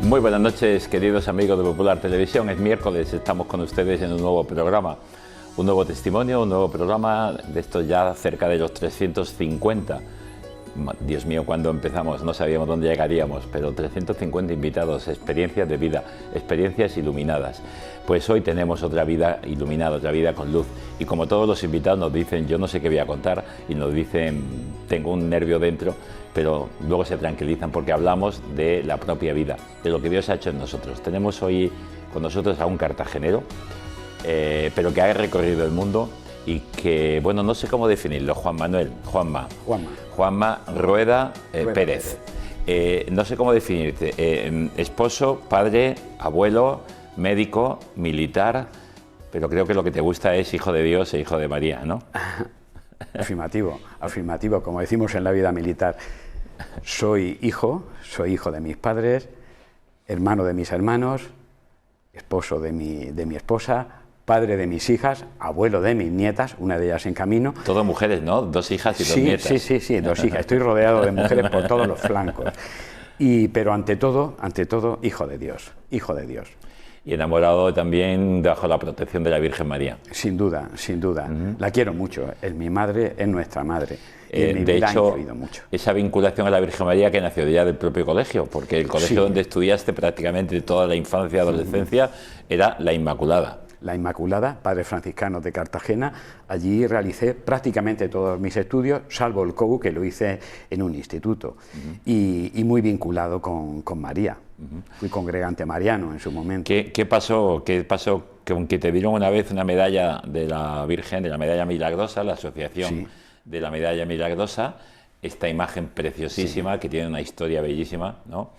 Muy buenas noches, queridos amigos de Popular Televisión. Es miércoles, estamos con ustedes en un nuevo programa, un nuevo testimonio, un nuevo programa de estos ya cerca de los 350. Dios mío, cuando empezamos no sabíamos dónde llegaríamos, pero 350 invitados, experiencias de vida, experiencias iluminadas. Pues hoy tenemos otra vida iluminada, otra vida con luz. Y como todos los invitados nos dicen, yo no sé qué voy a contar, y nos dicen, tengo un nervio dentro, pero luego se tranquilizan porque hablamos de la propia vida, de lo que Dios ha hecho en nosotros. Tenemos hoy con nosotros a un cartagenero, pero que ha recorrido el mundo y que, bueno, no sé cómo definirlo, Juanma Rueda Pérez. No sé cómo definirte, esposo, padre, abuelo, médico, militar, pero creo que lo que te gusta es hijo de Dios e hijo de María, ¿no? Afirmativo, afirmativo, como decimos en la vida militar. Soy hijo de mis padres, hermano de mis hermanos, esposo de mi esposa, padre de mis hijas, abuelo de mis nietas, una de ellas en camino. Todas mujeres, ¿no? Dos hijas y dos nietas. Sí, dos hijas. Estoy rodeado de mujeres por todos los flancos. Pero ante todo, hijo de Dios, hijo de Dios. Y enamorado también bajo la protección de la Virgen María. Sin duda, sin duda. La quiero mucho. Es mi madre, es nuestra madre. De hecho, esa vinculación a la Virgen María que nació ya del propio colegio, porque el colegio donde estudiaste prácticamente toda la infancia y adolescencia era la Inmaculada. La Inmaculada, padre franciscano de Cartagena. Allí realicé prácticamente todos mis estudios, salvo el COU, que lo hice en un instituto, y muy vinculado con María. Fui congregante mariano en su momento. ¿Qué pasó? Que aunque te dieron una vez una medalla de la Virgen, de la medalla milagrosa, la asociación de la medalla milagrosa, esta imagen preciosísima que tiene una historia bellísima, ¿no?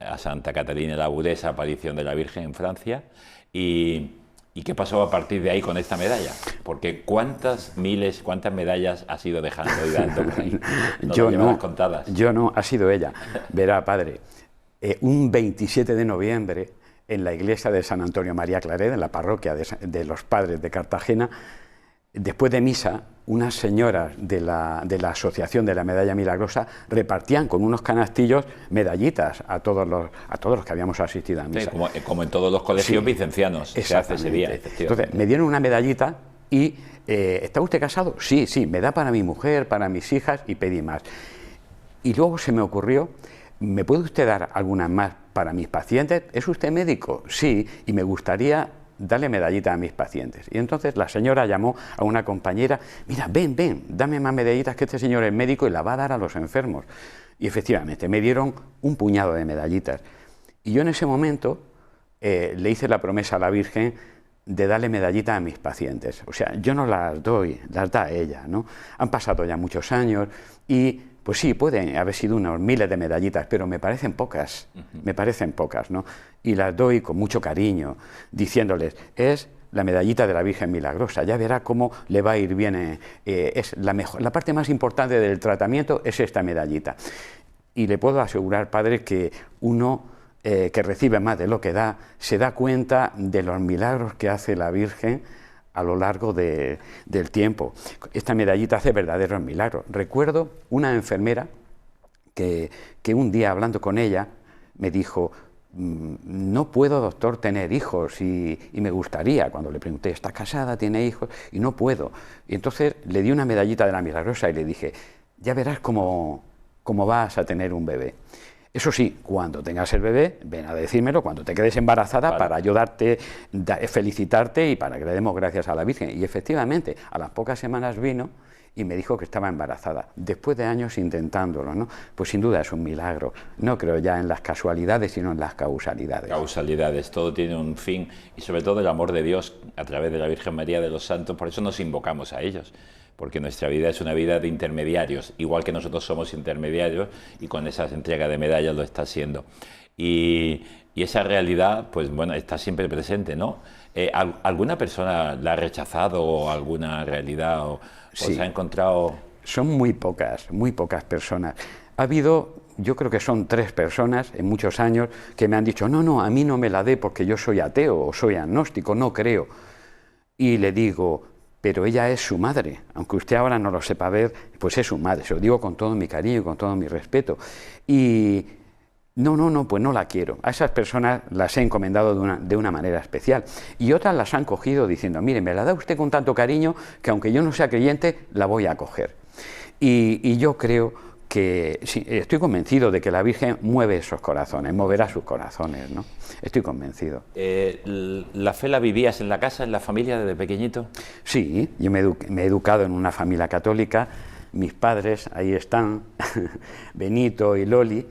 A Santa Catalina la Abadesa, aparición de la Virgen en Francia. ¿Y qué pasó a partir de ahí con esta medalla? Porque cuántas medallas has ido dejando y dando por ahí. Yo no, ha sido ella. Verá, padre, un 27 de noviembre, en la iglesia de San Antonio María Claret, en la parroquia de los Padres de Cartagena, después de misa, unas señoras de la Asociación de la Medalla Milagrosa repartían con unos canastillos medallitas a todos los que habíamos asistido a misa. Sí, como en todos los colegios vicencianos se hace ese día. Entonces, me dieron una medallita y ¿está usted casado? Sí, me da para mi mujer, para mis hijas, y pedí más. Y luego se me ocurrió, ¿me puede usted dar algunas más para mis pacientes? ¿Es usted médico? Sí, y me gustaría darle medallita a mis pacientes. Y entonces la señora llamó a una compañera, mira, ven, dame más medallitas, que este señor es médico y la va a dar a los enfermos. Y efectivamente, me dieron un puñado de medallitas. Y yo en ese momento le hice la promesa a la Virgen de darle medallitas a mis pacientes. O sea, yo no las doy, las da ella, ¿no? Han pasado ya muchos años y pues sí, pueden haber sido unos miles de medallitas, pero me parecen pocas, ¿no? Y las doy con mucho cariño, diciéndoles, es la medallita de la Virgen Milagrosa, ya verá cómo le va a ir bien, es la parte más importante del tratamiento es esta medallita. Y le puedo asegurar, padre, que uno que recibe más de lo que da, se da cuenta de los milagros que hace la Virgen a lo largo del tiempo. Esta medallita hace verdaderos milagros. Recuerdo una enfermera que un día, hablando con ella, me dijo, no puedo, doctor, tener hijos y me gustaría. Cuando le pregunté, ¿está casada, tiene hijos? Y no puedo. Y entonces le di una medallita de la Milagrosa y le dije, ya verás cómo vas a tener un bebé. Eso sí, cuando tengas el bebé, ven a decírmelo, cuando te quedes embarazada, para ayudarte, felicitarte y para que le demos gracias a la Virgen. Y efectivamente, a las pocas semanas vino y me dijo que estaba embarazada, después de años intentándolo, ¿no? Pues sin duda es un milagro. No creo ya en las casualidades, sino en las causalidades. Causalidades, todo tiene un fin, y sobre todo el amor de Dios a través de la Virgen María, de los santos, por eso nos invocamos a ellos. Porque nuestra vida es una vida de intermediarios, igual que nosotros somos intermediarios, y con esa entrega de medallas lo está siendo. Y esa realidad, pues bueno, está siempre presente, ¿no? ¿Alguna persona la ha rechazado o alguna realidad o se ha encontrado? Son muy pocas personas. Ha habido, yo creo que son 3 personas en muchos años que me han dicho, no, a mí no me la dé porque yo soy ateo o soy agnóstico, no creo. Y le digo, pero ella es su madre, aunque usted ahora no lo sepa ver, pues es su madre, se lo digo con todo mi cariño y con todo mi respeto. Y No, pues no la quiero. A esas personas las he encomendado de una manera especial. Y otras las han cogido diciendo, mire, me la da usted con tanto cariño que aunque yo no sea creyente, la voy a coger. Y yo creo que, sí, estoy convencido de que la Virgen mueve esos corazones, moverá sus corazones, ¿no? Estoy convencido. ¿La fe la vivías en la casa, en la familia, desde pequeñito? Sí, yo me he educado en una familia católica. Mis padres, ahí están, Benito y Loli.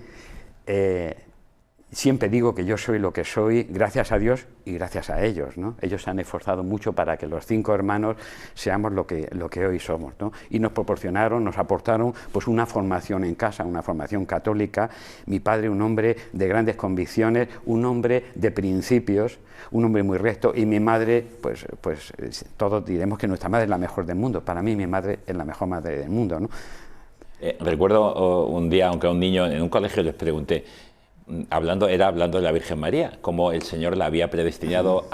Siempre digo que yo soy lo que soy gracias a Dios y gracias a ellos, ¿no? Ellos se han esforzado mucho para que los 5 hermanos seamos lo que hoy somos, ¿no? Y nos proporcionaron, nos aportaron pues una formación en casa, una formación católica. Mi padre, un hombre de grandes convicciones, un hombre de principios, un hombre muy recto, y mi madre, pues todos diremos que nuestra madre es la mejor del mundo. Para mí mi madre es la mejor madre del mundo, ¿no? Recuerdo un día, aunque a un niño en un colegio les pregunté, hablando de la Virgen María, cómo el Señor la había predestinado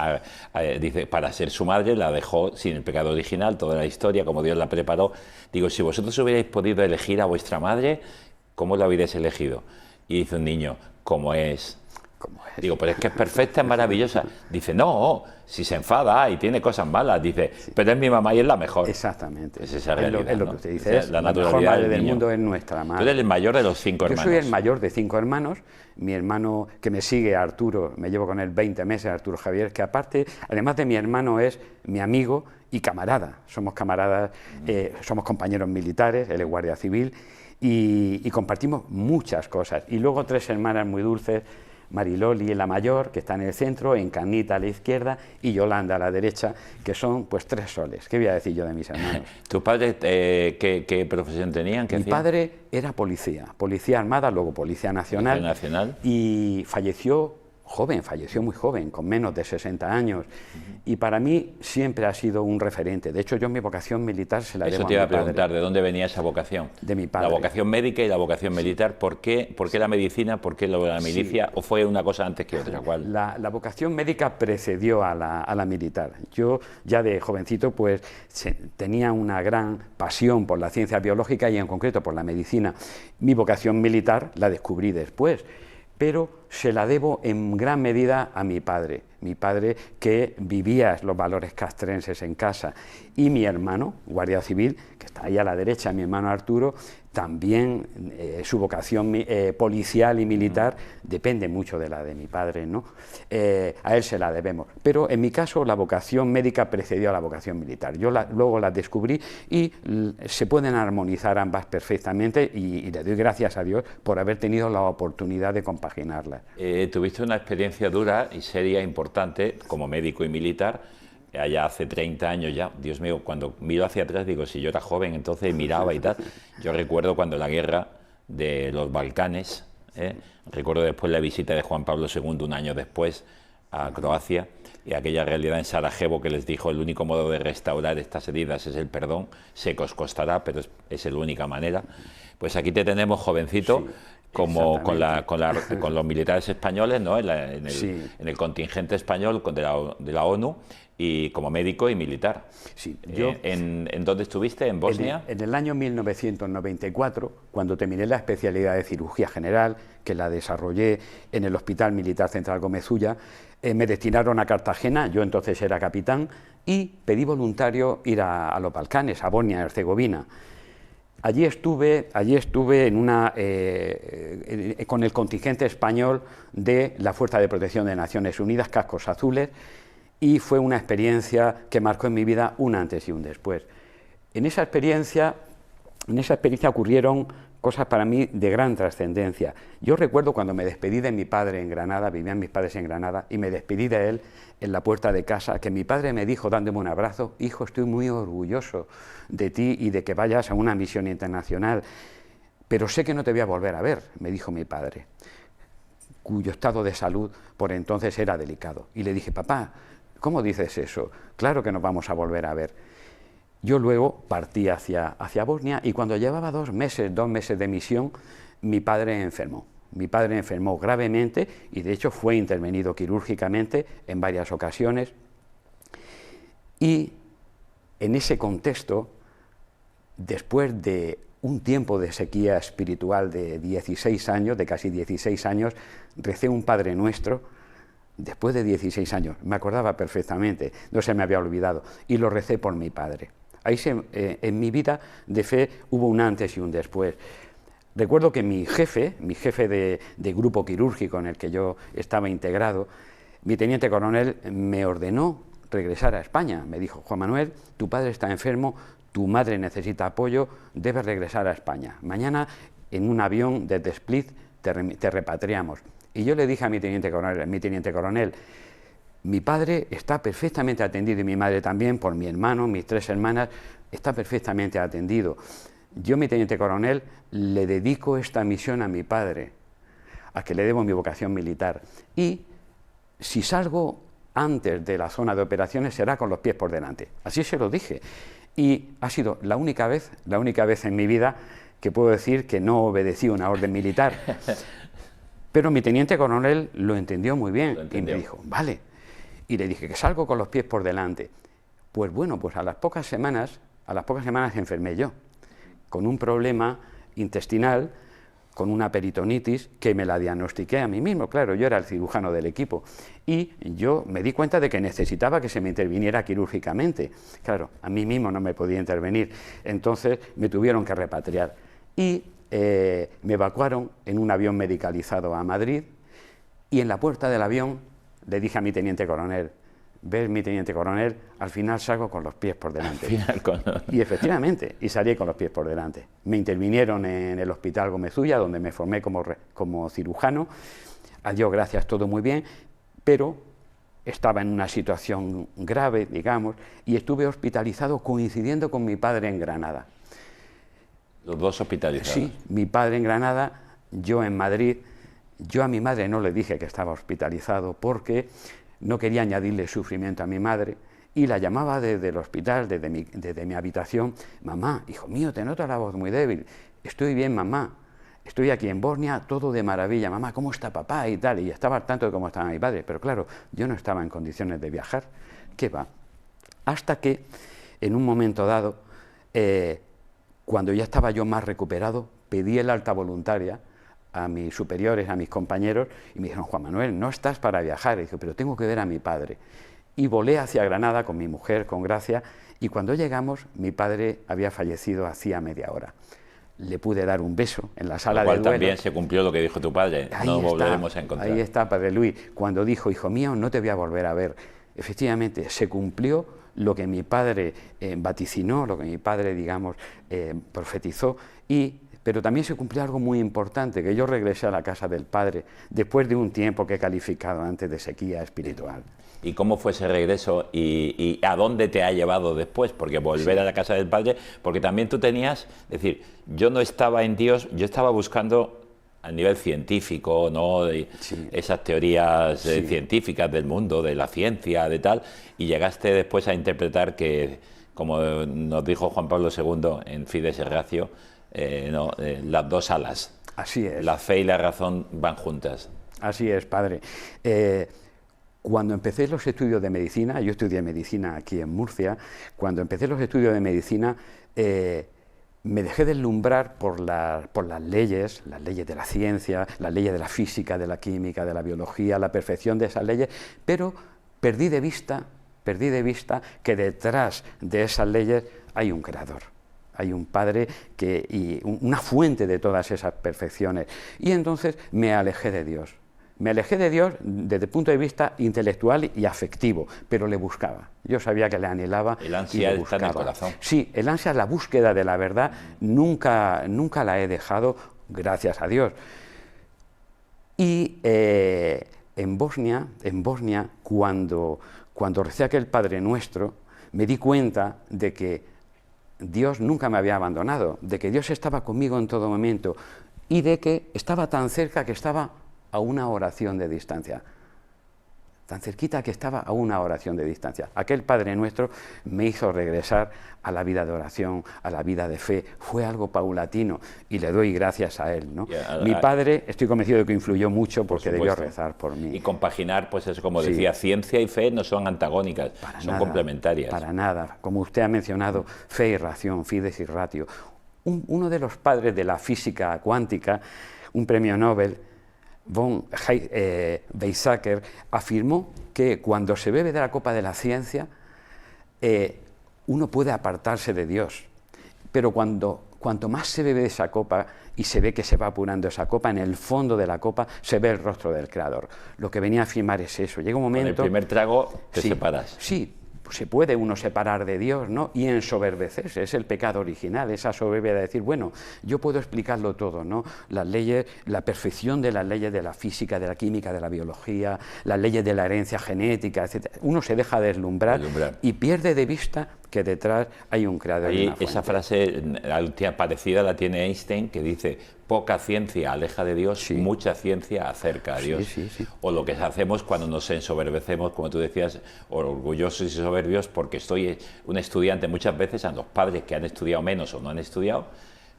dice, para ser su madre, la dejó sin el pecado original, toda la historia, como Dios la preparó. Digo, si vosotros hubierais podido elegir a vuestra madre, ¿cómo la hubierais elegido? Y dice un niño, ¿cómo es? Digo, pero es que es perfecta, es maravillosa. Dice, no, si se enfada y tiene cosas malas, dice, sí, pero es mi mamá y es la mejor. Exactamente. Es esa realidad, es lo que usted dice, es la mejor madre del mundo es nuestra madre. Tú eres el mayor de los 5 hermanos. Yo soy el mayor de 5 hermanos. Mi hermano que me sigue, Arturo, me llevo con él 20 meses, Arturo Javier, que aparte, además de mi hermano, es mi amigo y camarada. Somos camaradas, somos compañeros militares, él es guardia civil, y compartimos muchas cosas. Y luego 3 hermanas muy dulces, Mariloli, la mayor, que está en el centro, Encarnita a la izquierda y Yolanda a la derecha, que son pues 3 soles. ¿Qué voy a decir yo de mis hermanos? ¿Tus padres qué profesión tenían? Mi padre era policía armada, luego policía nacional, y falleció muy joven, con menos de 60 años. Y para mí siempre ha sido un referente. De hecho, yo mi vocación militar se la debo a mi padre. Eso te iba a preguntar, ¿de dónde venía esa vocación? De mi padre. La vocación médica y la vocación militar. ¿Por qué la medicina? ¿Por qué la milicia? Sí. ¿O fue una cosa antes que otra? ¿Cuál? La vocación médica precedió a la militar. Yo ya de jovencito pues tenía una gran pasión por la ciencia biológica y en concreto por la medicina. Mi vocación militar la descubrí después, pero se la debo en gran medida a mi padre que vivía los valores castrenses en casa, y mi hermano, guardia civil, que está ahí a la derecha, mi hermano Arturo, también su vocación policial y militar depende mucho de la de mi padre, ¿no? A él se la debemos, pero en mi caso la vocación médica precedió a la vocación militar. Yo luego la descubrí y se pueden armonizar ambas perfectamente, y le doy gracias a Dios por haber tenido la oportunidad de compaginarlas. Tuviste una experiencia dura y seria, importante, como médico y militar, allá hace 30 años ya. Dios mío, cuando miro hacia atrás digo, si yo era joven entonces miraba y tal. Yo recuerdo cuando la guerra de los Balcanes, recuerdo después la visita de Juan Pablo II un año después a Croacia, y aquella realidad en Sarajevo que les dijo, el único modo de restaurar estas heridas es el perdón, sé que os costará, pero es la única manera. Pues aquí te tenemos, jovencito, sí, como con los militares españoles, ¿no? en el contingente español de la ONU, y como médico y militar. Sí, ¿En dónde estuviste? ¿En Bosnia? En el año 1994, cuando terminé la especialidad de cirugía general, que la desarrollé en el Hospital Militar Central Gómez Ulla, me destinaron a Cartagena, yo entonces era capitán, y pedí voluntario ir a los Balcanes, a Bosnia y Herzegovina. Allí estuve con el contingente español de la Fuerza de Protección de Naciones Unidas, Cascos Azules, y fue una experiencia que marcó en mi vida un antes y un después. En esa experiencia ocurrieron cosas para mí de gran trascendencia. Yo recuerdo cuando me despedí de mi padre en Granada, vivían mis padres en Granada, y me despedí de él en la puerta de casa, que mi padre me dijo, dándome un abrazo, hijo, estoy muy orgulloso de ti y de que vayas a una misión internacional, pero sé que no te voy a volver a ver, me dijo mi padre, cuyo estado de salud por entonces era delicado. Y le dije, papá, ¿cómo dices eso? Claro que nos vamos a volver a ver. Yo luego partí hacia Bosnia, y cuando llevaba 2 meses de misión, mi padre enfermó. Mi padre enfermó gravemente y de hecho fue intervenido quirúrgicamente en varias ocasiones. Y en ese contexto, después de un tiempo de sequía espiritual de 16 años, de casi 16 años, recé un Padre Nuestro, después de 16 años, me acordaba perfectamente, no se me había olvidado, y lo recé por mi padre. Ahí en mi vida de fe hubo un antes y un después. Recuerdo que mi jefe de grupo quirúrgico en el que yo estaba integrado, mi teniente coronel, me ordenó regresar a España. Me dijo: Juan Manuel, tu padre está enfermo, tu madre necesita apoyo, debes regresar a España. Mañana en un avión desde Split te repatriamos. Y yo le dije a mi teniente coronel, mi padre está perfectamente atendido y mi madre también, por mi hermano, mis 3 hermanas, está perfectamente atendido. Yo, mi teniente coronel, le dedico esta misión a mi padre, a que le debo mi vocación militar. Y si salgo antes de la zona de operaciones será con los pies por delante. Así se lo dije. Y ha sido la única vez en mi vida que puedo decir que no obedecí una orden militar. Pero mi teniente coronel lo entendió muy bien y me dijo: vale. Y le dije que salgo con los pies por delante. Pues bueno, pues a las pocas semanas enfermé yo, con un problema intestinal, con una peritonitis que me la diagnostiqué a mí mismo. Claro, yo era el cirujano del equipo y yo me di cuenta de que necesitaba que se me interviniera quirúrgicamente. Claro, a mí mismo no me podía intervenir, entonces me tuvieron que repatriar y me evacuaron en un avión medicalizado a Madrid, y en la puerta del avión le dije a mi teniente coronel: ¿ves, mi teniente coronel? Al final salgo con los pies por delante. Y efectivamente, y salí con los pies por delante. Me intervinieron en el Hospital Gómez Ulla, donde me formé como cirujano. A Dios gracias, todo muy bien, pero estaba en una situación grave, digamos, y estuve hospitalizado coincidiendo con mi padre en Granada. Los dos hospitalizados. Sí, mi padre en Granada, yo en Madrid. Yo a mi madre no le dije que estaba hospitalizado porque no quería añadirle sufrimiento a mi madre, y la llamaba desde el hospital, desde mi habitación: mamá, hijo mío, te noto la voz muy débil. Estoy bien, mamá, estoy aquí en Bosnia, todo de maravilla, mamá, ¿cómo está papá? Y tal, y estaba al tanto de cómo estaba mi padre, pero claro, yo no estaba en condiciones de viajar. ¿Qué va? Hasta que, en un momento dado, cuando ya estaba yo más recuperado, pedí el alta voluntaria a mis superiores, a mis compañeros, y me dijeron: Juan Manuel, no estás para viajar. Y dije: pero tengo que ver a mi padre. Y volé hacia Granada con mi mujer, con Gracia, y cuando llegamos, mi padre había fallecido hacía media hora. Le pude dar un beso en la sala de duelo. También se cumplió lo que dijo tu padre: no volveremos a encontrar. Ahí está, padre Luis, cuando dijo: hijo mío, no te voy a volver a ver. Efectivamente, se cumplió lo que mi padre vaticinó, lo que mi padre, digamos, profetizó, pero también se cumplió algo muy importante, que yo regresé a la casa del Padre después de un tiempo que he calificado antes de sequía espiritual. ¿Y cómo fue ese regreso y a dónde te ha llevado después? Porque volver a la casa del Padre, porque también tú tenías, es decir, yo no estaba en Dios, yo estaba buscando a nivel científico, ¿no? De esas teorías científicas del mundo, de la ciencia, de tal, y llegaste después a interpretar que, como nos dijo Juan Pablo II en Fides et Ratio, las dos alas. Así es. La fe y la razón van juntas. Así es, padre. Cuando empecé los estudios de medicina, yo estudié medicina aquí en Murcia, cuando empecé los estudios de medicina me dejé deslumbrar por las leyes de la ciencia, las leyes de la física, de la química, de la biología, la perfección de esas leyes, pero perdí de vista que detrás de esas leyes hay un creador. Hay un Padre y una fuente de todas esas perfecciones. Y entonces me alejé de Dios. Me alejé de Dios desde el punto de vista intelectual y afectivo, pero le buscaba. Yo sabía que le anhelaba. El ansia está en el corazón. Sí, el ansia, la búsqueda de la verdad, nunca la he dejado, gracias a Dios. Y en Bosnia, cuando recé aquel Padre Nuestro, me di cuenta de que Dios nunca me había abandonado, de que Dios estaba conmigo en todo momento y de que estaba tan cerca que estaba a una oración de distancia, tan cerquita que estaba a una oración de distancia. Aquel Padre Nuestro me hizo regresar a la vida de oración, a la vida de fe. Fue algo paulatino y le doy gracias a él, ¿no? Mi padre, estoy convencido de que influyó mucho porque debió rezar por mí. Y compaginar, pues eso, como decía, ciencia y fe no son antagónicas, son complementarias. Para nada. Como usted ha mencionado, fe y ración, fides y ratio. Uno de los padres de la física cuántica, un premio Nobel, von Weizsäcker, afirmó que cuando se bebe de la copa de la ciencia, uno puede apartarse de Dios, pero cuanto más se bebe de esa copa y se ve que se va apurando esa copa, en el fondo de la copa se ve el rostro del Creador. Lo que venía a afirmar es eso. Llega un momento... Con el primer trago te separas. Sí, se puede uno separar de Dios, ¿no? Y ensoberbecerse, es el pecado original, esa soberbia de decir, bueno, yo puedo explicarlo todo, ¿no? Las leyes, la perfección de las leyes de la física, de la química, de la biología, las leyes de la herencia genética, etc. Uno se deja deslumbrar y pierde de vista que detrás hay un creador. Ahí, esa frase, la última parecida la tiene Einstein, que dice: poca ciencia aleja de Dios, sí, mucha ciencia acerca a Dios. Sí, sí, sí. O lo que hacemos cuando nos ensoberbecemos, como tú decías, orgullosos y soberbios, porque estoy un estudiante, muchas veces a los padres que han estudiado menos o no han estudiado,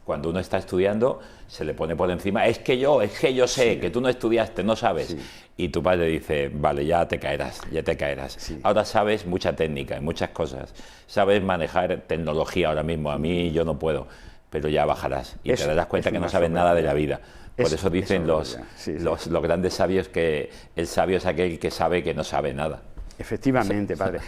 cuando uno está estudiando, se le pone por encima, es que yo sé, sí, que tú no estudiaste, no sabes. Sí. Y tu padre dice, vale, ya te caerás. Sí. Ahora sabes mucha técnica y muchas cosas. Sabes manejar tecnología ahora mismo, a mí yo no puedo, pero ya bajarás y te darás cuenta que no sabes nada de la vida. Por eso dicen los grandes sabios que el sabio es aquel que sabe que no sabe nada. Efectivamente, padre.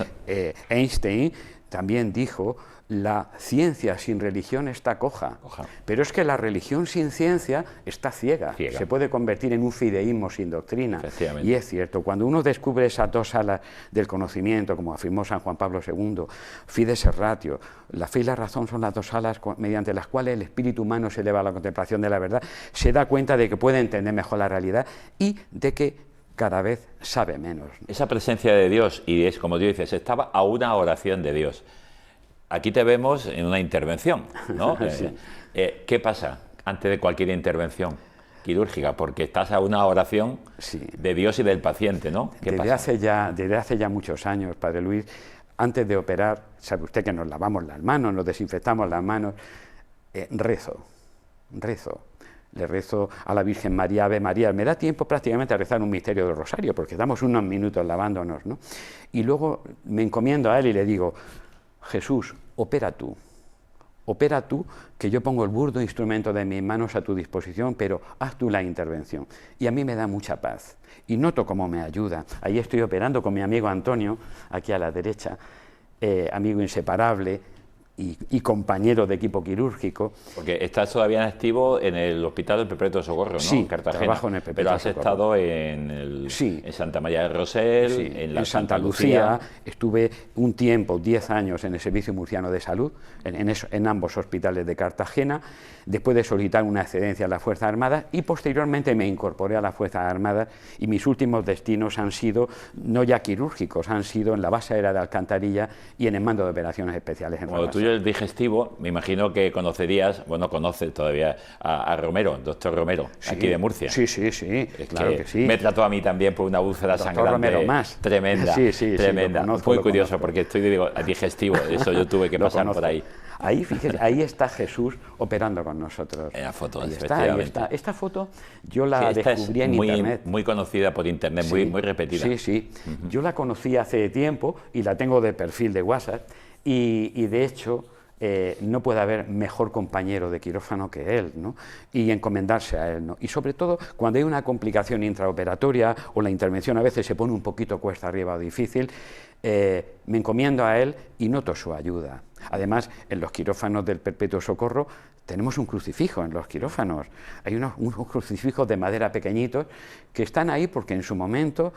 Einstein también dijo: la ciencia sin religión está coja. Pero es que la religión sin ciencia está ciega. Se puede convertir en un fideísmo sin doctrina. Y es cierto, cuando uno descubre esas dos alas del conocimiento, como afirmó San Juan Pablo II, fides et ratio, la fe y la razón son las dos alas mediante las cuales el espíritu humano se eleva a la contemplación de la verdad, se da cuenta de que puede entender mejor la realidad y de que cada vez sabe menos. Esa presencia de Dios, y es como tú dices, estaba a una oración de Dios. Aquí te vemos en una intervención, ¿no? Sí. ¿Qué pasa antes de cualquier intervención quirúrgica? Porque estás a una oración, sí, de Dios y del paciente, ¿no? Desde hace ya muchos años, Padre Luis, antes de operar, sabe usted que nos lavamos las manos, nos desinfectamos las manos, rezo. Le rezo a la Virgen María, Ave María. Me da tiempo prácticamente a rezar un misterio del rosario, porque damos unos minutos lavándonos, ¿no? Y luego me encomiendo a Él y le digo: Jesús, opera tú, que yo pongo el burdo instrumento de mis manos a tu disposición, pero haz tú la intervención. Y a mí me da mucha paz, y noto cómo me ayuda. Ahí estoy operando con mi amigo Antonio, aquí a la derecha, amigo inseparable y compañero de equipo quirúrgico. Porque estás todavía en activo en el Hospital del Perpetuo Socorro, ¿no? Sí, en Cartagena. Trabajo en el Perpetuo Pero has Socorro. Estado en Santa María del Rosell, sí, en Santa Lucía. Estuve un tiempo, 10 años, en el Servicio Murciano de Salud, en ambos hospitales de Cartagena, después de solicitar una excedencia a las Fuerzas Armadas, y posteriormente me incorporé a las Fuerzas Armadas, y mis últimos destinos han sido, no ya quirúrgicos, han sido en la base aérea de Alcantarilla y en el mando de operaciones especiales en Rabasa. El digestivo, me imagino que conocerías, bueno, conoces todavía a Romero, doctor Romero, sí, aquí de Murcia. Sí, claro que sí. Me trató a mí también por una úlcera sangrante Romero más. Tremenda, tremenda. Muy curioso, porque estoy, digo, digestivo, eso yo tuve que pasar por ahí. Ahí, fíjese, ahí está Jesús operando con nosotros. En la foto, ahí está. Esta foto yo la descubrí en Internet. Muy conocida por Internet, muy repetida. Sí. Yo la conocí hace tiempo y la tengo de perfil de WhatsApp. Y de hecho, no puede haber mejor compañero de quirófano que él, ¿no? Y encomendarse a él, ¿no? Y sobre todo, cuando hay una complicación intraoperatoria o la intervención a veces se pone un poquito cuesta arriba o difícil, me encomiendo a él y noto su ayuda. Además, en los quirófanos del Perpetuo Socorro tenemos un crucifijo en los quirófanos. Hay unos crucifijos de madera pequeñitos que están ahí porque en su momento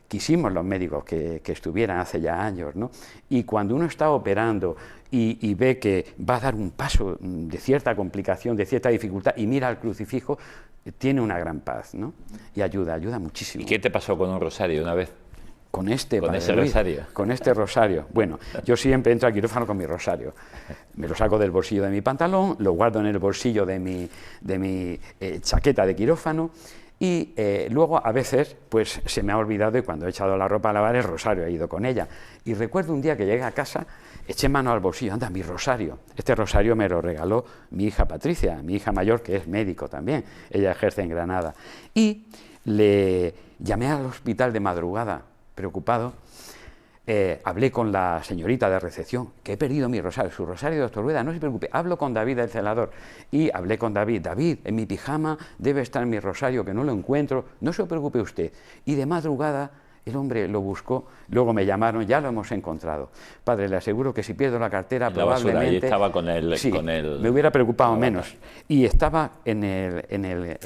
quisimos los médicos que estuvieran hace ya años, ¿no? Y cuando uno está operando y ve que va a dar un paso de cierta complicación, de cierta dificultad, y mira al crucifijo, tiene una gran paz, ¿no? Y ayuda muchísimo. ¿Y qué te pasó con un rosario una vez? Con ese rosario. Bueno, yo siempre entro al quirófano con mi rosario. Me lo saco del bolsillo de mi pantalón, lo guardo en el bolsillo de mi chaqueta de quirófano. Y luego a veces pues se me ha olvidado, y cuando he echado la ropa a lavar el rosario he ido con ella. Y recuerdo un día que llegué a casa, eché mano al bolsillo, anda, mi rosario. Este rosario me lo regaló mi hija Patricia, mi hija mayor, que es médico también, ella ejerce en Granada. Y le llamé al hospital de madrugada, preocupado, hablé con la señorita de recepción, que he perdido mi rosario, su rosario, doctor Rueda, no se preocupe, hablo con David, el celador, y hablé con David, David, en mi pijama debe estar mi rosario, que no lo encuentro, no se preocupe usted. Y de madrugada el hombre lo buscó, luego me llamaron, ya lo hemos encontrado. Padre, le aseguro que si pierdo la cartera, probablemente... Ahí estaba con el... Sí, con el... me hubiera preocupado menos. Y estaba en el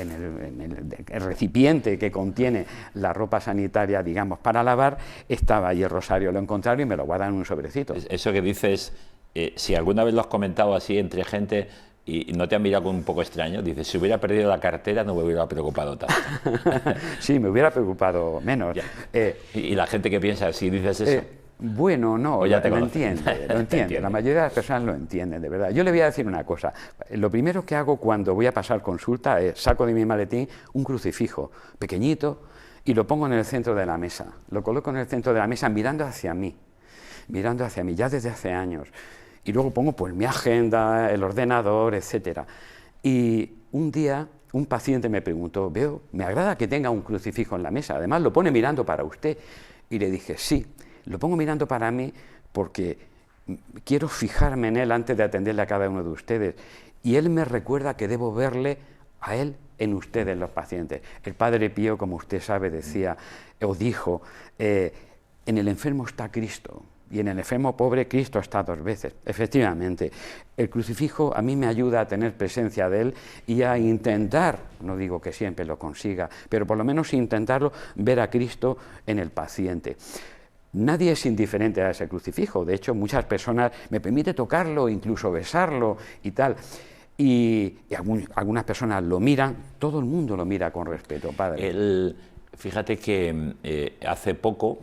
recipiente que contiene la ropa sanitaria, digamos, para lavar, estaba ahí el rosario, lo encontraron y me lo guardan en un sobrecito. Eso que dices, si alguna vez lo has comentado así entre gente... y no te han mirado con un poco extraño, dices, si hubiera perdido la cartera no me hubiera preocupado tanto. Sí, me hubiera preocupado menos. ¿Y la gente que piensa si dices eso? Bueno, no, ya lo entiende, la mayoría de las personas lo entienden, de verdad. Yo le voy a decir una cosa, lo primero que hago cuando voy a pasar consulta es, saco de mi maletín un crucifijo pequeñito y lo pongo en el centro de la mesa, lo coloco en el centro de la mesa mirando hacia mí, ya desde hace años. Y luego pongo pues mi agenda, el ordenador, etcétera. Y un día un paciente me preguntó, me agrada que tenga un crucifijo en la mesa, además lo pone mirando para usted. Y le dije, sí, lo pongo mirando para mí porque quiero fijarme en él antes de atenderle a cada uno de ustedes. Y él me recuerda que debo verle a él en ustedes, los pacientes. El Padre Pío, como usted sabe, decía o dijo, en el enfermo está Cristo. Y en el enfermo pobre Cristo está 2 veces. Efectivamente, el crucifijo a mí me ayuda a tener presencia de él y a intentar, no digo que siempre lo consiga, pero por lo menos intentarlo, ver a Cristo en el paciente. Nadie es indiferente a ese crucifijo, de hecho muchas personas me permiten tocarlo, incluso besarlo y tal. Y algunas personas lo miran, todo el mundo lo mira con respeto, padre. Fíjate que hace poco,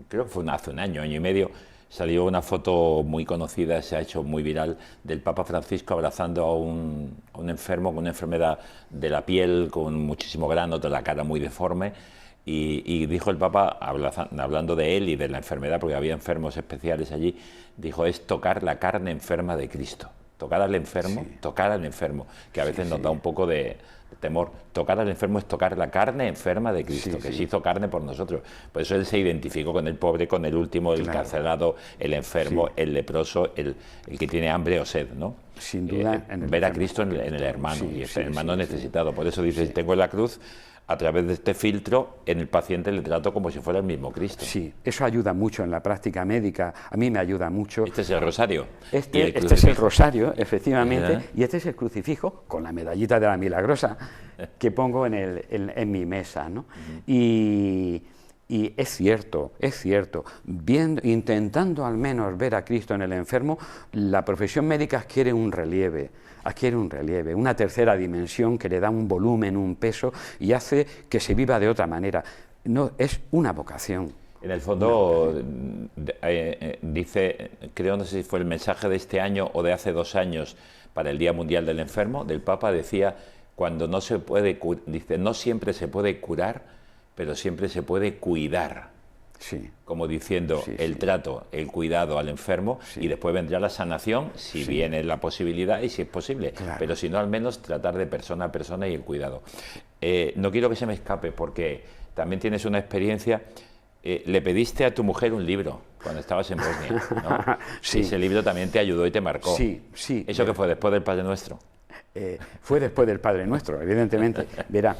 creo que fue hace un año, año y medio, salió una foto muy conocida, se ha hecho muy viral, del Papa Francisco abrazando a un enfermo con una enfermedad de la piel, con muchísimo grano, de la cara muy deforme, y dijo el Papa, hablando de él y de la enfermedad, porque había enfermos especiales allí, dijo, es tocar la carne enferma de Cristo. Tocar al enfermo, sí. Tocar al enfermo, que a veces nos da un poco de temor. Tocar al enfermo es tocar la carne enferma de Cristo, que se hizo carne por nosotros. Por eso él se identificó con el pobre, con el último, el carcelado, el enfermo, el leproso, el que tiene hambre o sed, ¿no? Sin duda. Ver a Cristo en el hermano, y ese hermano necesitado. Por eso dice, tengo en la cruz, a través de este filtro, en el paciente le trato como si fuera el mismo Cristo. Sí, eso ayuda mucho en la práctica médica, a mí me ayuda mucho. Este es el rosario. Este es el rosario, efectivamente, y este es el crucifijo, con la medallita de la Milagrosa, que pongo en mi mesa, ¿no? Y es cierto, intentando al menos ver a Cristo en el enfermo, la profesión médica adquiere un relieve, una tercera dimensión que le da un volumen, un peso y hace que se viva de otra manera. No, es una vocación. En el fondo, dice, creo, no sé si fue el mensaje de este año o de hace 2 años para el Día Mundial del Enfermo, del Papa, decía, cuando no se puede, dice, no siempre se puede curar, pero siempre se puede cuidar. Sí. Como diciendo, el trato, el cuidado al enfermo, y después vendrá la sanación, si viene la posibilidad y si es posible. Claro. Pero si no, al menos tratar de persona a persona y el cuidado. No quiero que se me escape, porque también tienes una experiencia. Le pediste a tu mujer un libro cuando estabas en Bosnia, ¿no? Sí. Ese libro también te ayudó y te marcó. Sí. ¿Eso qué fue, después del Padre Nuestro? Fue después del Padre Nuestro, evidentemente. Verá,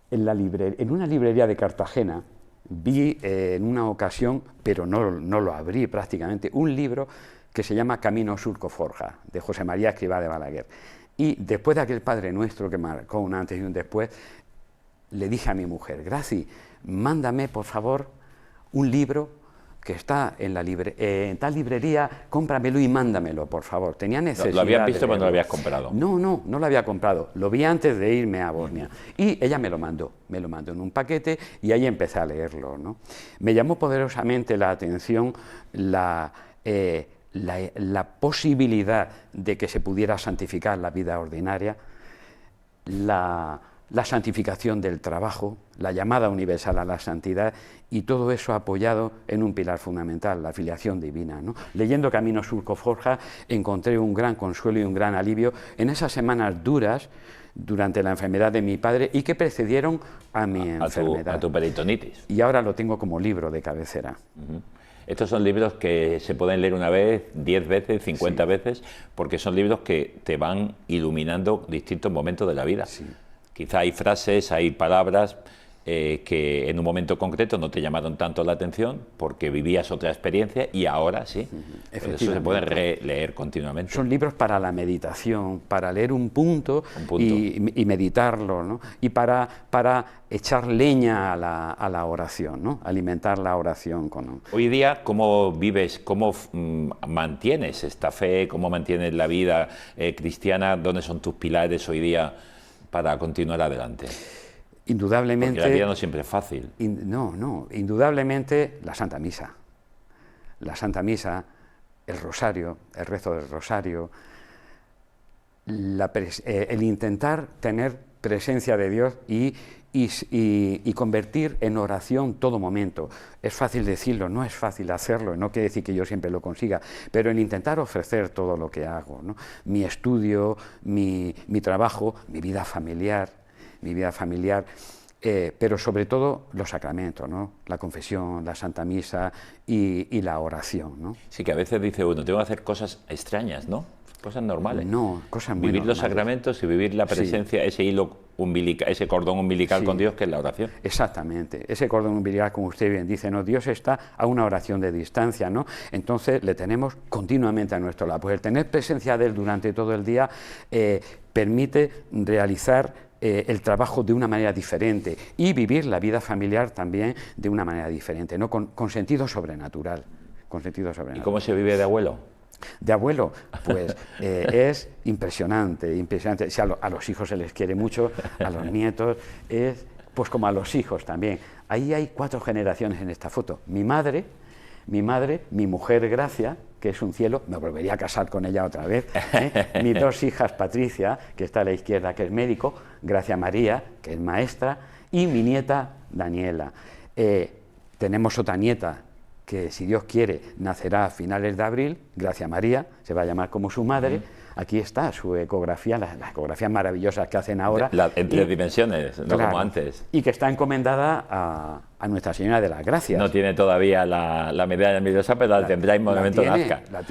en una librería de Cartagena, vi en una ocasión, pero no lo abrí prácticamente, un libro que se llama Camino Surco Forja, de José María Escrivá de Balaguer. Y después de aquel Padre Nuestro que marcó un antes y un después, le dije a mi mujer, Graci, mándame por favor un libro que está en tal librería, cómpramelo y mándamelo, por favor. Tenía necesidad. ¿Lo habías visto pero no lo habías comprado? No lo había comprado. Lo vi antes de irme a Bosnia. Y ella me lo mandó en un paquete y ahí empecé a leerlo, ¿no? Me llamó poderosamente la atención la posibilidad de que se pudiera santificar la vida ordinaria, la la santificación del trabajo, la llamada universal a la santidad, y todo eso apoyado en un pilar fundamental, la filiación divina, ¿no? Leyendo Camino Surco Forja encontré un gran consuelo y un gran alivio en esas semanas duras durante la enfermedad de mi padre y que precedieron a mi enfermedad. A tu peritonitis. Y ahora lo tengo como libro de cabecera. Estos son libros que se pueden leer una vez, 10 veces, 50 veces, porque son libros que te van iluminando distintos momentos de la vida. Sí. Quizá hay frases, hay palabras que en un momento concreto no te llamaron tanto la atención porque vivías otra experiencia y ahora sí. Pues eso se puede releer continuamente. Son libros para la meditación, para leer un punto. Y meditarlo, ¿no? Y para echar leña a la oración, ¿no? Alimentar la oración con... Hoy día, ¿cómo vives, cómo mantienes esta fe, cómo mantienes la vida cristiana? ¿Dónde son tus pilares hoy día para continuar adelante? Indudablemente... Porque la vida no siempre es fácil. Indudablemente la Santa Misa. La Santa Misa, el rosario, el rezo del rosario, el intentar tener presencia de Dios y convertir en oración todo momento. Es fácil decirlo, no es fácil hacerlo, no quiere decir que yo siempre lo consiga, pero en intentar ofrecer todo lo que hago, ¿no? Mi estudio, mi trabajo, mi vida familiar, pero sobre todo los sacramentos, ¿no? La confesión, la Santa Misa y la oración, ¿no? Sí, que a veces dice uno, tengo que hacer cosas extrañas, ¿no? Cosas normales. No, cosas muy vivir normales. Los sacramentos y vivir la presencia, sí. Ese hilo umbilical, ese cordón umbilical sí. Con Dios, que es la oración. Exactamente, ese cordón umbilical, como usted bien dice, ¿no? Dios está a una oración de distancia, ¿no? Entonces le tenemos continuamente a nuestro lado. Pues el tener presencia de Él durante todo el día permite realizar el trabajo de una manera diferente y vivir la vida familiar también de una manera diferente, ¿no? Con sentido sobrenatural. ¿Y cómo se vive de abuelo? De abuelo, pues es impresionante. Si a los hijos se les quiere mucho, a los nietos es pues como a los hijos también. Ahí hay 4 generaciones en esta foto. Mi madre, mi mujer Gracia, que es un cielo, me volvería a casar con ella otra vez, mis 2 hijas, Patricia, que está a la izquierda, que es médico, Gracia María, que es maestra, y mi nieta Daniela. Tenemos otra nieta que, si Dios quiere, nacerá a finales de abril, Gracia María, se va a llamar como su madre. Aquí está su ecografía, las ecografías maravillosas que hacen ahora. En 3 dimensiones, no como antes. Y que está encomendada a Nuestra Señora de las Gracias. No tiene todavía la medalla milagrosa, pero la tendrá en el momento de Nazca. La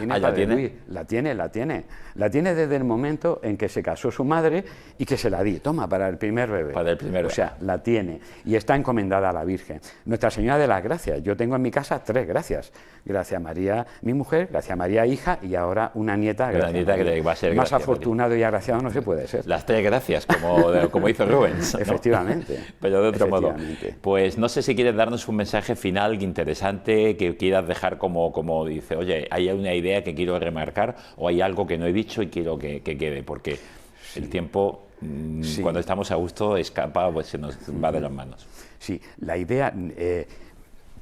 tiene desde el momento en que se casó su madre y que se la di. Toma, para el primer bebé. Para el primer bebé. O sea, la tiene. Y está encomendada a la Virgen. Nuestra Señora de las Gracias. Yo tengo en mi casa 3 gracias. Gracia María, mi mujer, Gracia María, hija, y ahora una nieta. Una nieta que va a ser más afortunado y agraciado no se puede ser. Las 3 gracias, como hizo Rubens, ¿no? Efectivamente. Pero de otro modo. Pues no sé si quieres darnos un mensaje final interesante que quieras dejar como dice, oye, hay una idea que quiero remarcar o hay algo que no he dicho y quiero que quede, porque el tiempo, cuando estamos a gusto, escapa, pues se nos va de las manos. Sí, la idea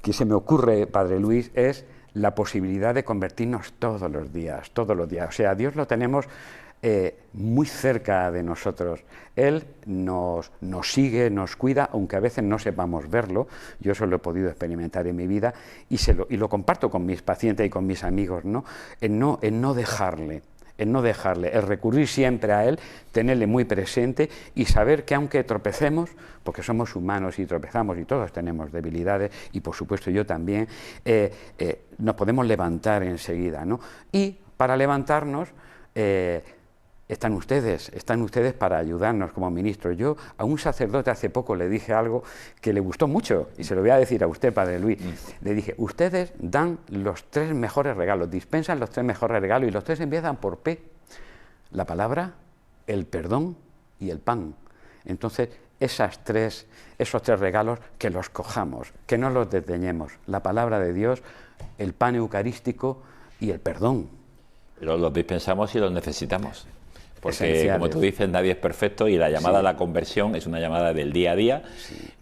que se me ocurre, Padre Luis, es la posibilidad de convertirnos todos los días. O sea, Dios lo tenemos muy cerca de nosotros. Él nos sigue, nos cuida, aunque a veces no sepamos verlo. Yo eso lo he podido experimentar en mi vida y lo comparto con mis pacientes y con mis amigos, ¿no? En no dejarle, el recurrir siempre a Él, tenerle muy presente y saber que aunque tropecemos, porque somos humanos y tropezamos y todos tenemos debilidades, y por supuesto yo también, nos podemos levantar enseguida, ¿no? Y para levantarnos están ustedes para ayudarnos como ministros. Yo a un sacerdote hace poco le dije algo que le gustó mucho, y se lo voy a decir a usted, Padre Luis. Le dije, ustedes dan los 3 mejores regalos, dispensan los 3 mejores regalos, y los 3 empiezan por P: la palabra, el perdón y el pan. Entonces, esos 3 regalos, que los cojamos, que no los desdeñemos: la palabra de Dios, el pan eucarístico y el perdón. Pero los dispensamos y los necesitamos. Porque, como tú dices, nadie es perfecto y la llamada a la conversión es una llamada del día a día,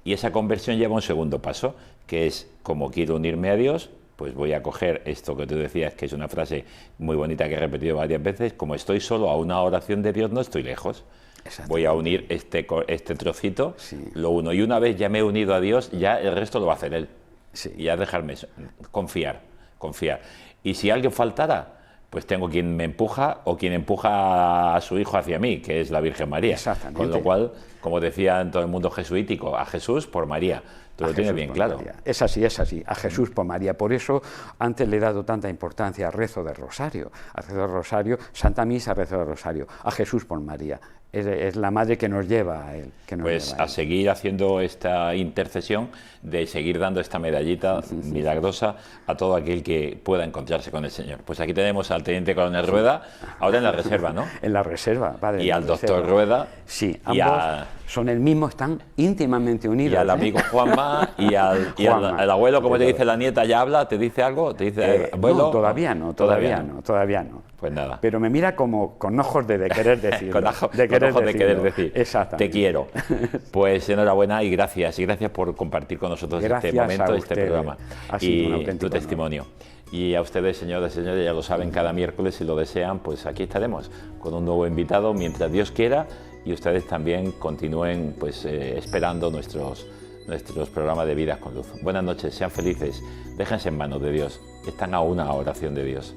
y esa conversión lleva un segundo paso, que es, como quiero unirme a Dios, pues voy a coger esto que tú decías, que es una frase muy bonita que he repetido varias veces: como estoy solo a una oración de Dios, no estoy lejos. voy a unir este trocito, Sí. lo uno. Y una vez ya me he unido a Dios, ya el resto lo va a hacer Él. Sí. Y ya dejarme confiar. Y si alguien faltara, pues tengo quien me empuja o quien empuja a su hijo hacia mí, que es la Virgen María. Exactamente. Con lo cual, como decía en todo el mundo jesuítico, a Jesús por María. Tú lo tienes bien claro. María. Es así, a Jesús por María. Por eso antes le he dado tanta importancia al rezo del rosario, Santa Misa, rezo del rosario, a Jesús por María. Es la madre que nos lleva a Él. Pues a seguir haciendo esta intercesión, de seguir dando esta medallita milagrosa a todo aquel que pueda encontrarse con el Señor. Pues aquí tenemos al Teniente Coronel Rueda, ahora en la reserva, ¿no? En la reserva, padre. Y al doctor Rueda. Sí, ambos son el mismo, están íntimamente unidos. Y al amigo Juanma y al abuelo, como te dice la nieta, ¿ya habla? ¿Te dice algo? ¿Te dice abuelo? No, todavía no. Pues nada. Pero me mira como con ojos de querer decir. Con ojos de querer decir. Exactamente. Te quiero. Pues enhorabuena y gracias por compartir con nosotros este momento, este programa y tu testimonio. Y a ustedes, señores y señores, ya lo saben, cada miércoles, si lo desean, pues aquí estaremos con un nuevo invitado, mientras Dios quiera, y ustedes también continúen pues esperando nuestros programas de Vidas con Luz. Buenas noches, sean felices, déjense en manos de Dios, están a una oración de Dios.